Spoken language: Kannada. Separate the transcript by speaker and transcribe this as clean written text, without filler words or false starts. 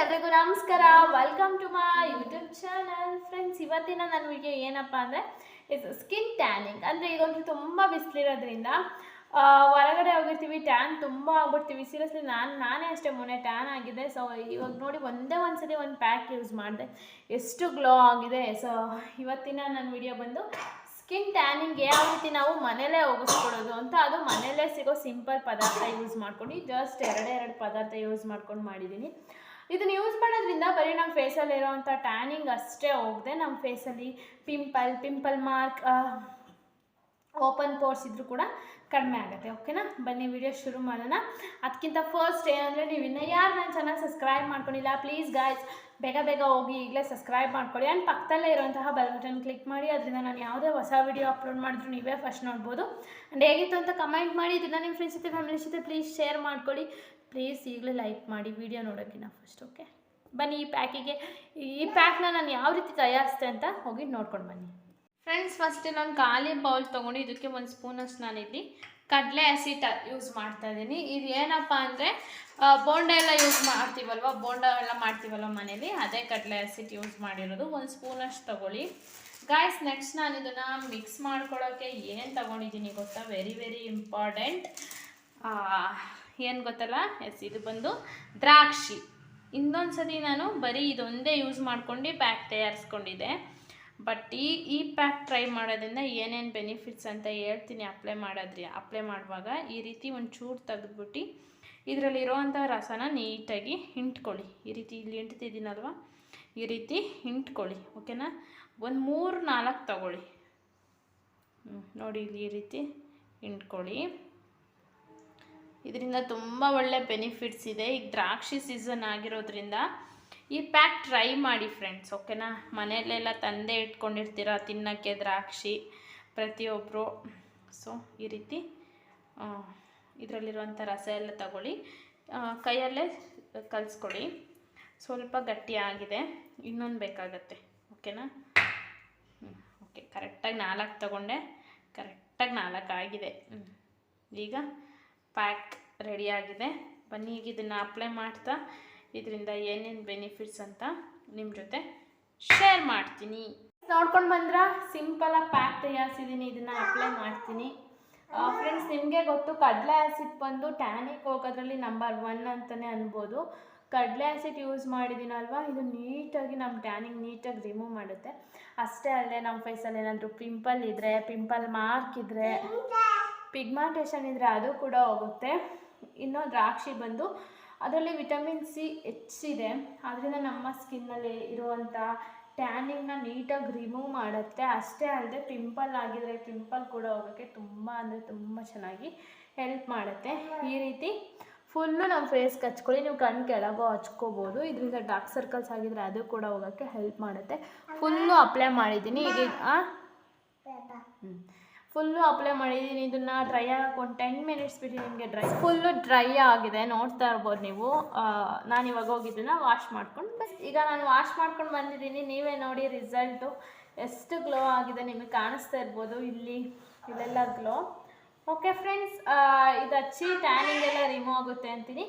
Speaker 1: ಎಲ್ರಿಗೂ ನಮಸ್ಕಾರ. Welcome to my YouTube channel. Friends, ಇವತ್ತಿನ ನನ್ನ ವಿಡಿಯೋ ಏನಪ್ಪ ಅಂದರೆ ಸ್ಕಿನ್ ಟ್ಯಾನಿಂಗ್. ಅಂದರೆ ಈಗಂತೂ ತುಂಬ ಬಿಸಿಲಿರೋದ್ರಿಂದ ಹೊರಗಡೆ ಹೋಗಿರ್ತೀವಿ, ಟ್ಯಾನ್ ತುಂಬ ಆಗ್ಬಿಡ್ತೀವಿ. ಸೀರಿಯಸ್ಲಿ ನಾನೇ ಅಷ್ಟೇ ಮೊನ್ನೆ ಟ್ಯಾನ್ ಆಗಿದೆ. ಸೊ ಇವಾಗ ನೋಡಿ ಒಂದೇ ಒಂದ್ಸತಿ ಒಂದು ಪ್ಯಾಕ್ ಯೂಸ್ ಮಾಡಿದೆ, ಎಷ್ಟು ಗ್ಲೋ ಆಗಿದೆ. ಸೊ ಇವತ್ತಿನ ನನ್ನ ವಿಡಿಯೋ ಬಂದು ಸ್ಕಿನ್ ಟ್ಯಾನಿಂಗ್ ಯಾವ ರೀತಿ ನಾವು ಮನೇಲೇ ಹೋಗಿಸ್ಕೊಡೋದು ಅಂತ. ಅದು ಮನೇಲೇ ಸಿಗೋ ಸಿಂಪಲ್ ಪದಾರ್ಥ ಯೂಸ್ ಮಾಡ್ಕೊಂಡು, ಜಸ್ಟ್ ಎರಡು ಪದಾರ್ಥ ಯೂಸ್ ಮಾಡ್ಕೊಂಡು ಮಾಡಿದ್ದೀನಿ. ಇದನ್ನು ಯೂಸ್ ಮಾಡೋದ್ರಿಂದ ಬರೀ ನಮ್ಮ ಫೇಸಲ್ಲಿ ಇರೋವಂಥ ಟ್ಯಾನಿಂಗ್ ಅಷ್ಟೇ ಹೋಗದೆ ನಮ್ಮ ಫೇಸಲ್ಲಿ ಪಿಂಪಲ್ ಮಾರ್ಕ್, ಓಪನ್ ಪೋರ್ಸ್ ಇದ್ರೂ ಕೂಡ ಕಡಿಮೆ ಆಗುತ್ತೆ. ಓಕೆನಾ, ಬನ್ನಿ ವಿಡಿಯೋ ಶುರು ಮಾಡೋಣ. ಅದಕ್ಕಿಂತ ಫಸ್ಟ್ ಏನಂದರೆ, ನೀವು ಇನ್ನೂ ಯಾರು ನನ್ನ ಚಾನಲ್ ಸಬ್ಸ್ಕ್ರೈಬ್ ಮಾಡ್ಕೊಂಡಿಲ್ಲ, ಪ್ಲೀಸ್ ಗಾಯ್ಸ್ ಬೇಗ ಹೋಗಿ ಈಗಲೇ ಸಬ್ಸ್ಕ್ರೈಬ್ ಮಾಡ್ಕೊಳ್ಳಿ. ಆ್ಯಂಡ್ ಪಕ್ಕದಲ್ಲೇ ಇರುವಂತಹ ಬೆಲ್ ಬಟನ್ ಕ್ಲಿಕ್ ಮಾಡಿ. ಅದರಿಂದ ನಾನು ಯಾವುದೇ ಹೊಸ ವಿಡಿಯೋ ಅಪ್ಲೋಡ್ ಮಾಡಿದ್ರು ನೀವೇ ಫಸ್ಟ್ ನೋಡ್ಬೋದು. ಆ್ಯಂಡ್ ಹೇಗಿತ್ತು ಅಂತ ಕಮೆಂಟ್ ಮಾಡಿ. ಇದನ್ನು ನಿಮ್ಮ ಫ್ರೆಂಡ್ಸ್ ಜೊತೆ ಫ್ಯಾಮಿಲಿ ಜೊತೆ ಪ್ಲೀಸ್ ಶೇರ್ ಮಾಡ್ಕೊಳ್ಳಿ. ಪ್ಲೀಸ್ ಈಗಲೇ ಲೈಕ್ ಮಾಡಿ ವಿಡಿಯೋ ನೋಡೋಕ್ಕಿಂತ ಫಸ್ಟ್. ಓಕೆ, ಬನ್ನಿ ಈ ಪ್ಯಾಕ್ನ ನಾನು ಯಾವ ರೀತಿ ತಯಾರಿಸ್ತೆ ಅಂತ ಹೋಗಿ ನೋಡ್ಕೊಂಡು ಬನ್ನಿ. ಫ್ರೆಂಡ್ಸ್, ಫಸ್ಟ್ ನಾನು ಖಾಲಿ ಬೌಲ್ ತೊಗೊಂಡು ಇದಕ್ಕೆ ಒಂದು ಸ್ಪೂನಷ್ಟು ನಾನಿಲ್ಲಿ ಕಡಲೆ ಹಸಿ ಯೂಸ್ ಮಾಡ್ತಾ ಇದ್ದೀನಿ. ಇದು ಏನಪ್ಪ ಅಂದರೆ ಬೋಂಡ ಎಲ್ಲ ಯೂಸ್ ಮಾಡ್ತೀವಲ್ವ, ಬೋಂಡ ಎಲ್ಲ ಮಾಡ್ತೀವಲ್ವ ಮನೇಲಿ, ಅದೇ ಕಡಲೆ ಹಸಿಟ್ಟು ಯೂಸ್ ಮಾಡಿರೋದು. ಒಂದು ಸ್ಪೂನಷ್ಟು ತೊಗೊಳ್ಳಿ ಗಾಯ್ಸ್. ನೆಕ್ಸ್ಟ್ ನಾನು ಇದನ್ನು ಮಿಕ್ಸ್ ಮಾಡ್ಕೊಳ್ಳೋಕ್ಕೆ ಏನು ತೊಗೊಂಡಿದ್ದೀನಿ ಗೊತ್ತಾ? Very important. ಏನು ಗೊತ್ತಲ್ಲ? ಇದು ಬಂದು ದ್ರಾಕ್ಷಿ. ಇನ್ನೊಂದು ಸತಿ ನಾನು ಬರೀ ಇದೊಂದೇ ಯೂಸ್ ಮಾಡ್ಕೊಂಡು ಪ್ಯಾಕ್ ತಯಾರಿಸ್ಕೊಂಡಿದ್ದೆ. ಬಟ್ ಈ ಪ್ಯಾಕ್ ಟ್ರೈ ಮಾಡೋದ್ರಿಂದ ಏನೇನು ಬೆನಿಫಿಟ್ಸ್ ಅಂತ ಹೇಳ್ತೀನಿ. ಅಪ್ಲೈ ಮಾಡುವಾಗ ಈ ರೀತಿ ಒಂಚೂರು ತೆಗೆದ್ಬಿಟ್ಟು ಇದರಲ್ಲಿರೋವಂಥ ರಸನ ನೀಟಾಗಿ ಹಿಂಟ್ಕೊಳ್ಳಿ. ಈ ರೀತಿ ಇಲ್ಲಿ ಹಿಂಟ್ತಿದ್ದೀನಲ್ವ, ಈ ರೀತಿ ಹಿಂಟ್ಕೊಳ್ಳಿ. ಓಕೆನಾ, ಒಂದು 3-4 ತಗೊಳ್ಳಿ. ನೋಡಿ, ಇಲ್ಲಿ ಈ ರೀತಿ ಹಿಂಟ್ಕೊಳ್ಳಿ. ಇದರಿಂದ ತುಂಬ ಒಳ್ಳೆ ಬೆನಿಫಿಟ್ಸ್ ಇದೆ. ಈಗ ದ್ರಾಕ್ಷಿ ಸೀಸನ್ ಆಗಿರೋದ್ರಿಂದ ಈ ಪ್ಯಾಕ್ ಟ್ರೈ ಮಾಡಿ ಫ್ರೆಂಡ್ಸ್. ಓಕೆನಾ, ಮನೆಯಲ್ಲೆಲ್ಲ ತಂದೆ ಇಟ್ಕೊಂಡಿರ್ತೀರ ತಿನ್ನೋಕ್ಕೆ ದ್ರಾಕ್ಷಿ ಪ್ರತಿಯೊಬ್ಬರು. ಸೊ ಈ ರೀತಿ ಇದರಲ್ಲಿರುವಂಥ ರಸ ಎಲ್ಲ ತಗೊಳ್ಳಿ, ಕೈಯಲ್ಲೇ ಕಲಿಸ್ಕೊಳ್ಳಿ. ಸ್ವಲ್ಪ ಗಟ್ಟಿಯಾಗಿದೆ, ಇನ್ನೊಂದು ಬೇಕಾಗತ್ತೆ. ಓಕೆನಾ, ಓಕೆ, ಕರೆಕ್ಟಾಗಿ 4 ತಗೊಂಡೆ, ಕರೆಕ್ಟಾಗಿ 4 ಆಗಿದೆ. ಈಗ ಪ್ಯಾಕ್ ರೆಡಿಯಾಗಿದೆ. ಬನ್ನಿ, ಈಗ ಇದನ್ನು ಅಪ್ಲೈ ಮಾಡ್ತಾ ಇದರಿಂದ ಏನೇನು ಬೆನಿಫಿಟ್ಸ್ ಅಂತ ನಿಮ್ಮ ಜೊತೆ ಶೇರ್ ಮಾಡ್ತೀನಿ. ನೋಡ್ಕೊಂಡು ಬಂದ್ರೆ ಸಿಂಪಲಾಗಿ ಪ್ಯಾಕ್ ತಯಾರಿಸಿದ್ದೀನಿ. ಇದನ್ನು ಅಪ್ಲೈ ಮಾಡ್ತೀನಿ. ಫ್ರೆಂಡ್ಸ್, ನಿಮಗೆ ಗೊತ್ತು, ಕಡಲೆ ಆ್ಯಸಿಡ್ ಬಂದು ಟ್ಯಾನಿಗೆ ಹೋಗೋದ್ರಲ್ಲಿ ನಂಬರ್ 1 ಅಂತಲೇ ಅನ್ಬೋದು. ಕಡಲೆ ಆ್ಯಸಿಡ್ ಯೂಸ್ ಮಾಡಿದ್ದೀನಲ್ವ, ಇದು ನೀಟಾಗಿ ನಮ್ಮ ಟ್ಯಾನಿಂಗ್ ನೀಟಾಗಿ ರಿಮೂವ್ ಮಾಡುತ್ತೆ. ಅಷ್ಟೇ ಅಲ್ಲದೆ ನಮ್ಮ ಫೇಸಲ್ಲಿ ಏನಾದರೂ ಪಿಂಪಲ್ ಇದ್ದರೆ, ಪಿಂಪಲ್ ಮಾರ್ಕ್ ಇದ್ದರೆ, ಪಿಗ್ಮೆಂಟೇಷನ್ ಇದ್ದರೆ ಅದು ಕೂಡ ಹೋಗುತ್ತೆ. ಇನ್ನು ದ್ರಾಕ್ಷಿ ಬಂದು ಅದರಲ್ಲಿ ವಿಟಮಿನ್ ಸಿ ಹೆಚ್ಚಿದೆ. ಅದರಿಂದ ನಮ್ಮ ಸ್ಕಿನ್ನಲ್ಲಿ ಇರುವಂಥ ಟ್ಯಾನಿಂಗ್ನ ನೀಟಾಗಿ ರಿಮೂವ್ ಮಾಡುತ್ತೆ. ಅಷ್ಟೇ ಅಲ್ಲದೆ ಪಿಂಪಲ್ ಆಗಿದರೆ ಪಿಂಪಲ್ ಕೂಡ ಹೋಗೋಕ್ಕೆ ತುಂಬ ಚೆನ್ನಾಗಿ ಹೆಲ್ಪ್ ಮಾಡುತ್ತೆ. ಈ ರೀತಿ ಫುಲ್ಲು ನಮ್ಮ ಫೇಸ್ಗೆ ಹಚ್ಕೊಳ್ಳಿ. ನೀವು ಕಣ್ಣು ಕೆಳಗೋ ಹಚ್ಕೋಬೋದು. ಇದರಿಂದ ಡಾರ್ಕ್ ಸರ್ಕಲ್ಸ್ ಆಗಿದ್ರೆ ಅದು ಕೂಡ ಹೋಗೋಕ್ಕೆ ಹೆಲ್ಪ್ ಮಾಡುತ್ತೆ. ಫುಲ್ಲು ಅಪ್ಲೈ ಮಾಡಿದ್ದೀನಿ. ಫುಲ್ಲು ಅಪ್ಲೈ ಮಾಡಿದ್ದೀನಿ. ಇದನ್ನು ಡ್ರೈ ಆಗೋಕ್ಕೆ ಒಂದು 10 ಮಿನಿಟ್ಸ್ ಬಿಟ್ಟು ನಿಮಗೆ ಫುಲ್ಲು ಡ್ರೈ ಆಗಿದೆ, ನೋಡ್ತಾ ಇರ್ಬೋದು ನೀವು. ನಾನು ಇವಾಗ ಹೋಗಿದ್ದನ್ನು ವಾಶ್ ಮಾಡ್ಕೊಂಡು ಈಗ ನಾನು ವಾಶ್ ಮಾಡ್ಕೊಂಡು ಬಂದಿದ್ದೀನಿ. ನೀವೇ ನೋಡಿ ರಿಸಲ್ಟು ಎಷ್ಟು ಗ್ಲೋ ಆಗಿದೆ ನಿಮಗೆ ಕಾಣಿಸ್ತಾ ಇರ್ಬೋದು. ಇಲ್ಲೆಲ್ಲ ಗ್ಲೋ. ಓಕೆ ಫ್ರೆಂಡ್ಸ್, ಇದು ಹಚ್ಚಿ ಟ್ಯಾನಿಂಗ್ ಎಲ್ಲ ರಿಮೂವ್ ಆಗುತ್ತೆ ಅಂತೀನಿ.